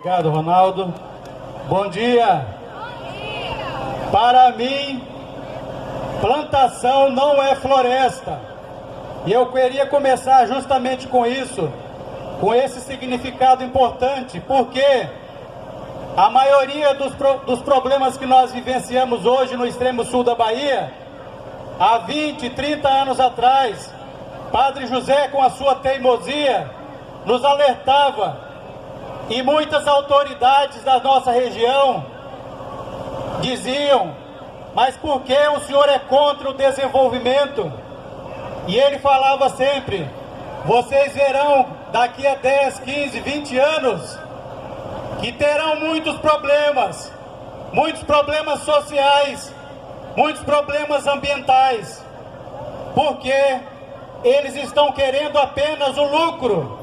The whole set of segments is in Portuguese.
Obrigado, Ronaldo. Bom dia. Para mim, plantação não é floresta. E eu queria começar justamente com isso, com esse significado importante, porque a maioria dos problemas que nós vivenciamos hoje no extremo sul da Bahia, há 20, 30 anos atrás, Padre José, com a sua teimosia, nos alertava, e muitas autoridades da nossa região diziam: mas por que o senhor é contra o desenvolvimento? E ele falava sempre: vocês verão daqui a 10, 15, 20 anos que terão muitos problemas sociais, muitos problemas ambientais, porque eles estão querendo apenas o lucro.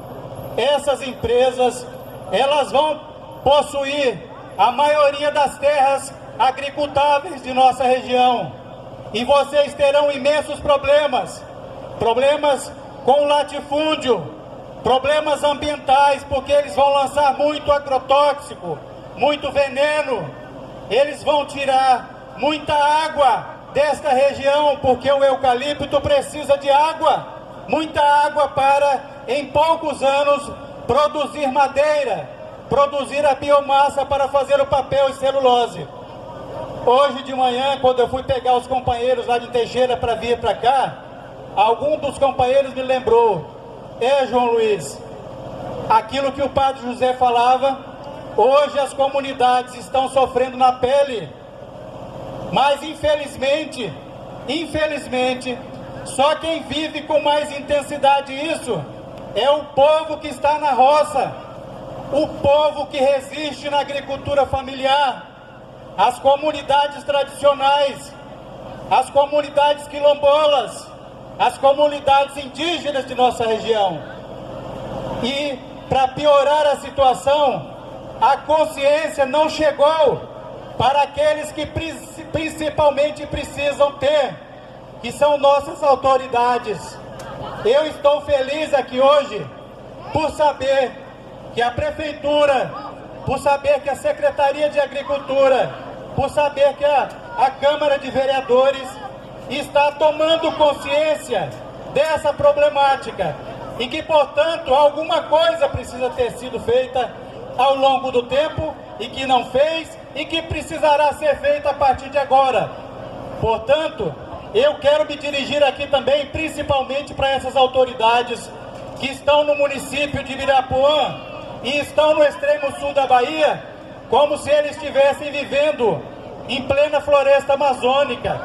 Essas empresas, elas vão possuir a maioria das terras agricultáveis de nossa região, e vocês terão imensos problemas com o latifúndio, problemas ambientais, porque eles vão lançar muito agrotóxico, muito veneno, eles vão tirar muita água desta região, porque o eucalipto precisa de água, muita água para, em poucos anos, produzir madeira, produzir a biomassa para fazer o papel e celulose. Hoje de manhã, quando eu fui pegar os companheiros lá de Teixeira para vir para cá, algum dos companheiros me lembrou: João Luiz, aquilo que o Padre José falava, hoje as comunidades estão sofrendo na pele, mas infelizmente, só quem vive com mais intensidade isso é o povo que está na roça, o povo que resiste na agricultura familiar, as comunidades tradicionais, as comunidades quilombolas, as comunidades indígenas de nossa região. E, para piorar a situação, a consciência não chegou para aqueles que principalmente precisam ter, que são nossas autoridades. Eu estou feliz aqui hoje por saber que a Prefeitura, por saber que a Secretaria de Agricultura, por saber que a Câmara de Vereadores está tomando consciência dessa problemática e que, portanto, alguma coisa precisa ter sido feita ao longo do tempo e que não fez e que precisará ser feita a partir de agora. Portanto, eu quero me dirigir aqui também principalmente para essas autoridades que estão no município de Ibirapuã e estão no extremo sul da Bahia, como se eles estivessem vivendo em plena floresta amazônica,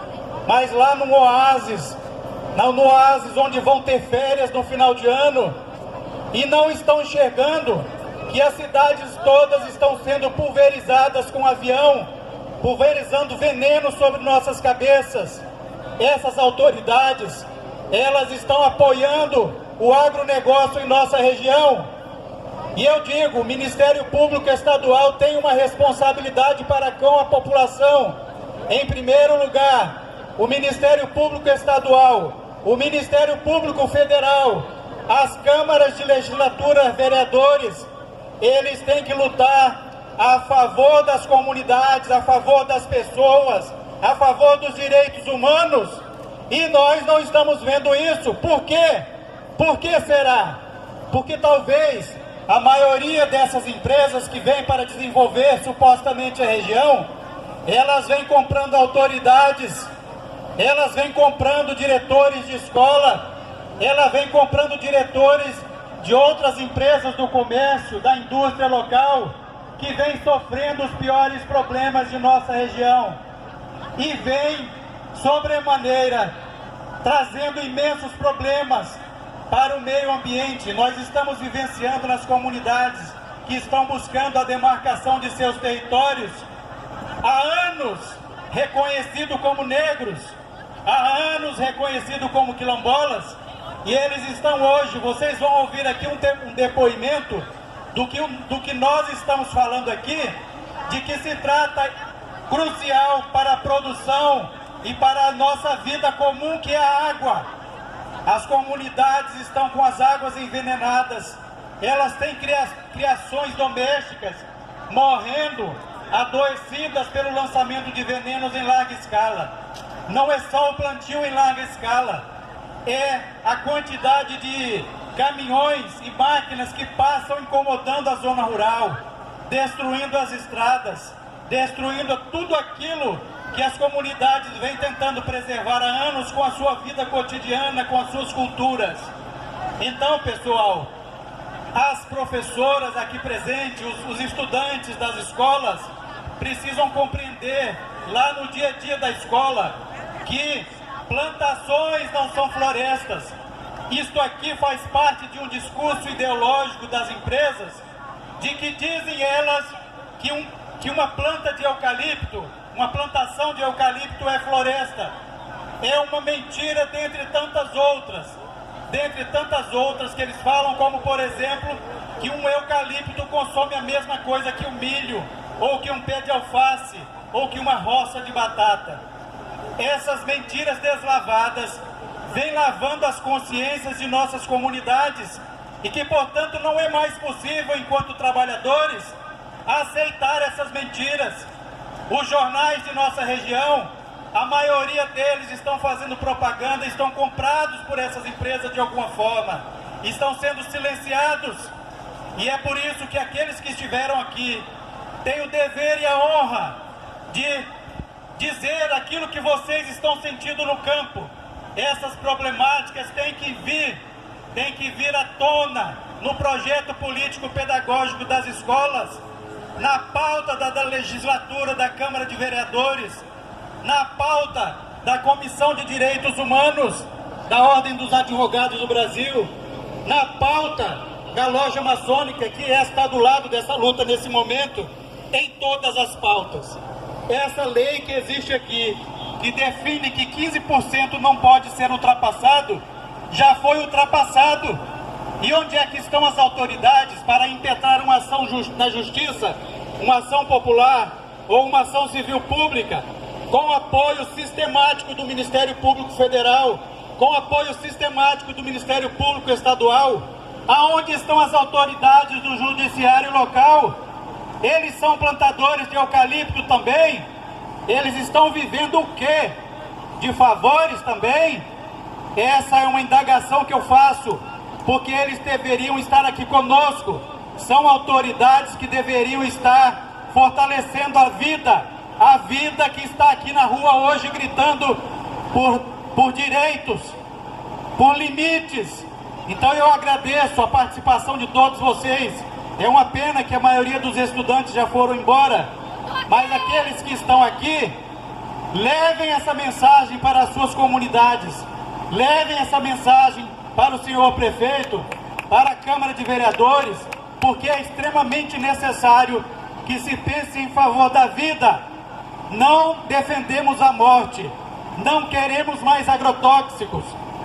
mas lá no oásis onde vão ter férias no final de ano, e não estão enxergando que as cidades todas estão sendo pulverizadas com avião, pulverizando veneno sobre nossas cabeças. Essas autoridades, elas estão apoiando o agronegócio em nossa região. E eu digo, o Ministério Público Estadual tem uma responsabilidade para com a população. Em primeiro lugar, o Ministério Público Estadual, o Ministério Público Federal, as câmaras de legislatura, vereadores, eles têm que lutar a favor das comunidades, a favor das pessoas, a favor dos direitos humanos, e nós não estamos vendo isso. Por quê? Por que será? Porque talvez a maioria dessas empresas que vêm para desenvolver supostamente a região, elas vêm comprando autoridades, elas vêm comprando diretores de escola, elas vêm comprando diretores de outras empresas do comércio, da indústria local, que vêm sofrendo os piores problemas de nossa região. E vem, sobremaneira, trazendo imensos problemas para o meio ambiente. Nós estamos vivenciando nas comunidades que estão buscando a demarcação de seus territórios, há anos reconhecidos como negros, há anos reconhecidos como quilombolas, e eles estão hoje, vocês vão ouvir aqui um depoimento do que nós estamos falando aqui, de que se trata crucial para a produção e para a nossa vida comum, que é a água. As comunidades estão com as águas envenenadas, elas têm criações domésticas morrendo, adoecidas pelo lançamento de venenos em larga escala. Não é só o plantio em larga escala, é a quantidade de caminhões e máquinas que passam incomodando a zona rural, destruindo as estradas, destruindo tudo aquilo que as comunidades vêm tentando preservar há anos com a sua vida cotidiana, com as suas culturas. Então, pessoal, as professoras aqui presentes, os estudantes das escolas, precisam compreender lá no dia a dia da escola que plantações não são florestas. Isto aqui faz parte de um discurso ideológico das empresas, de que dizem elas que uma planta de eucalipto, uma plantação de eucalipto é floresta. É uma mentira dentre tantas outras que eles falam, como por exemplo, que um eucalipto consome a mesma coisa que um milho, ou que um pé de alface, ou que uma roça de batata. Essas mentiras deslavadas vêm lavando as consciências de nossas comunidades e que, portanto, não é mais possível, enquanto trabalhadores, aceitar essas mentiras. Os jornais de nossa região, a maioria deles estão fazendo propaganda, estão comprados por essas empresas de alguma forma, estão sendo silenciados. E é por isso que aqueles que estiveram aqui têm o dever e a honra de dizer aquilo que vocês estão sentindo no campo. Essas problemáticas têm que vir à tona no projeto político-pedagógico das escolas, na pauta da legislatura da Câmara de Vereadores, na pauta da Comissão de Direitos Humanos da Ordem dos Advogados do Brasil, na pauta da loja maçônica, que está do lado dessa luta nesse momento, em todas as pautas. Essa lei que existe aqui, que define que 15% não pode ser ultrapassado, já foi ultrapassado. E onde é que estão as autoridades para impetrar uma ação na justiça, uma ação popular ou uma ação civil pública, com apoio sistemático do Ministério Público Federal, com apoio sistemático do Ministério Público Estadual? Aonde estão as autoridades do judiciário local? Eles são plantadores de eucalipto também? Eles estão vivendo o quê? De favores também? Essa é uma indagação que eu faço, porque eles deveriam estar aqui conosco. São autoridades que deveriam estar fortalecendo a vida que está aqui na rua hoje gritando por direitos, por limites. Então eu agradeço a participação de todos vocês. É uma pena que a maioria dos estudantes já foram embora, mas aqueles que estão aqui, levem essa mensagem para as suas comunidades, levem essa mensagem para o senhor prefeito, para a Câmara de Vereadores, porque é extremamente necessário que se pense em favor da vida. Não defendemos a morte, não queremos mais agrotóxicos.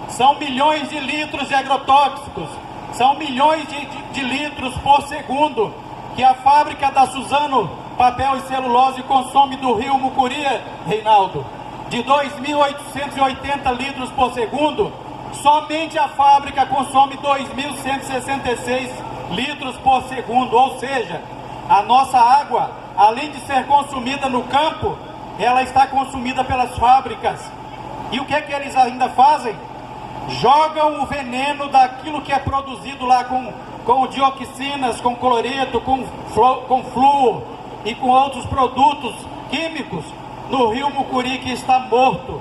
São milhões de litros de agrotóxicos, são milhões de litros por segundo que a fábrica da Suzano Papel e Celulose consome do rio Mucuri, Reinaldo. De 2.880 litros por segundo, somente a fábrica consome 2.166 litros por segundo. Ou seja, a nossa água, além de ser consumida no campo, ela está consumida pelas fábricas. E o que é que eles ainda fazem? Jogam o veneno daquilo que é produzido lá com dioxinas, com cloreto, com flúor e com outros produtos químicos no rio Mucuri, que está morto.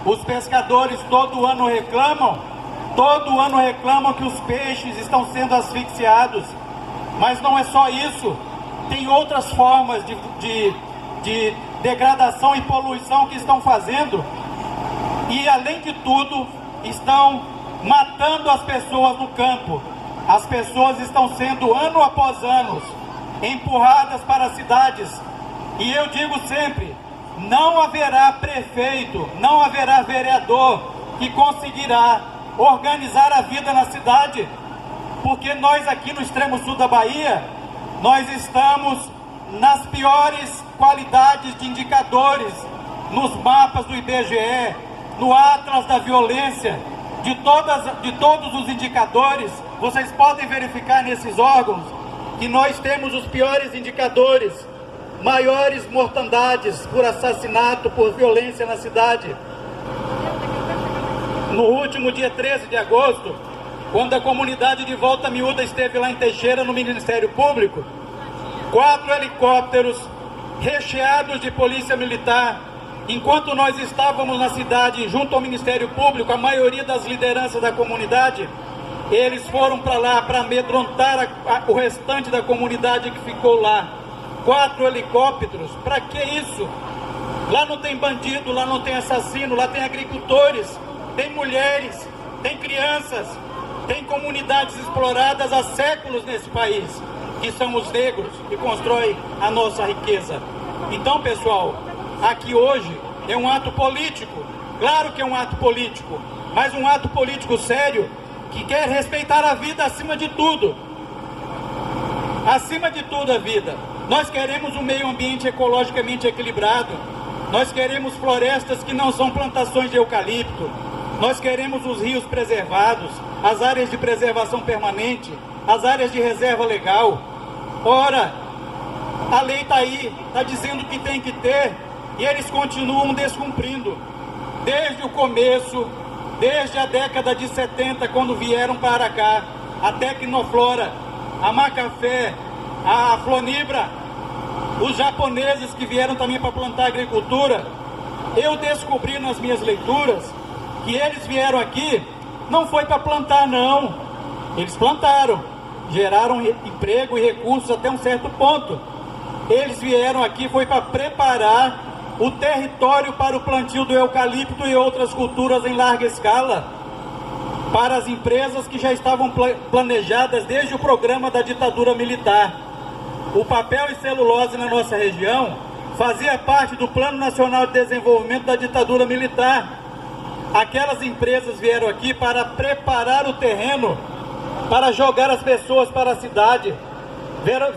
Os pescadores todo ano reclamam que os peixes estão sendo asfixiados. Mas não é só isso, tem outras formas de degradação e poluição que estão fazendo. E além de tudo, estão matando as pessoas no campo. As pessoas estão sendo, ano após ano, empurradas para as cidades. E eu digo sempre, não haverá prefeito, não haverá vereador que conseguirá organizar a vida na cidade, porque nós aqui no extremo sul da Bahia, nós estamos nas piores qualidades de indicadores, nos mapas do IBGE, no Atlas da Violência, de todos os indicadores. Vocês podem verificar nesses órgãos que nós temos os piores indicadores, maiores mortandades por assassinato, por violência na cidade. No último dia 13 de agosto, quando a comunidade de Volta Miúda esteve lá em Teixeira, no Ministério Público, 4 helicópteros recheados de polícia militar, enquanto nós estávamos na cidade junto ao Ministério Público, a maioria das lideranças da comunidade, eles foram para lá para amedrontar o restante da comunidade que ficou lá. 4 helicópteros, para que isso? Lá não tem bandido, lá não tem assassino, lá tem agricultores, tem mulheres, tem crianças, tem comunidades exploradas há séculos nesse país, que são os negros que constroem a nossa riqueza. Então, pessoal, aqui hoje é um ato político, claro que é um ato político, mas um ato político sério, que quer respeitar a vida acima de tudo. Acima de tudo a vida. Nós queremos um meio ambiente ecologicamente equilibrado, nós queremos florestas que não são plantações de eucalipto, nós queremos os rios preservados, as áreas de preservação permanente, as áreas de reserva legal. Ora, a lei está aí, está dizendo que tem que ter, e eles continuam descumprindo. Desde o começo, desde a década de 70, quando vieram para cá, a Tecnoflora, a Macafé, a Flonibra, os japoneses que vieram também para plantar agricultura, eu descobri nas minhas leituras que eles vieram aqui, não foi para plantar não, eles plantaram, geraram emprego e recursos até um certo ponto. Eles vieram aqui, foi para preparar o território para o plantio do eucalipto e outras culturas em larga escala, para as empresas que já estavam planejadas desde o programa da ditadura militar. O papel e celulose na nossa região fazia parte do Plano Nacional de Desenvolvimento da ditadura militar. Aquelas empresas vieram aqui para preparar o terreno, para jogar as pessoas para a cidade,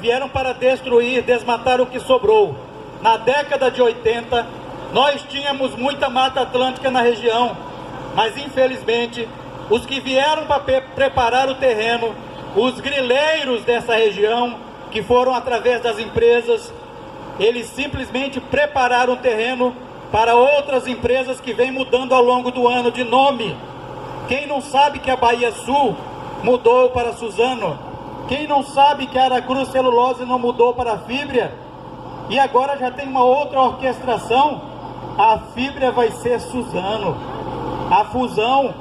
vieram para destruir, desmatar o que sobrou. Na década de 80, nós tínhamos muita mata atlântica na região, mas infelizmente, os que vieram para preparar o terreno, os grileiros dessa região, que foram através das empresas, eles simplesmente prepararam o terreno para outras empresas que vêm mudando ao longo do ano de nome. Quem não sabe que a Bahia Sul mudou para Suzano? Quem não sabe que a Aracruz Celulose não mudou para a Fibria? E agora já tem uma outra orquestração, a Fibria vai ser Suzano. A fusão,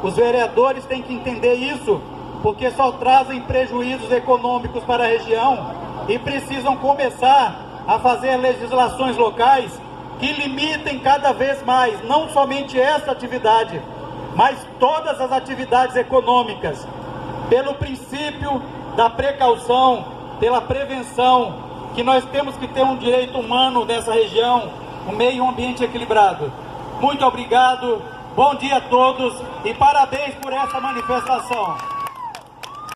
os vereadores têm que entender isso, porque só trazem prejuízos econômicos para a região e precisam começar a fazer legislações locais que limitem cada vez mais, não somente essa atividade, mas todas as atividades econômicas, pelo princípio da precaução, pela prevenção, que nós temos que ter um direito humano nessa região, um meio ambiente equilibrado. Muito obrigado, bom dia a todos e parabéns por essa manifestação.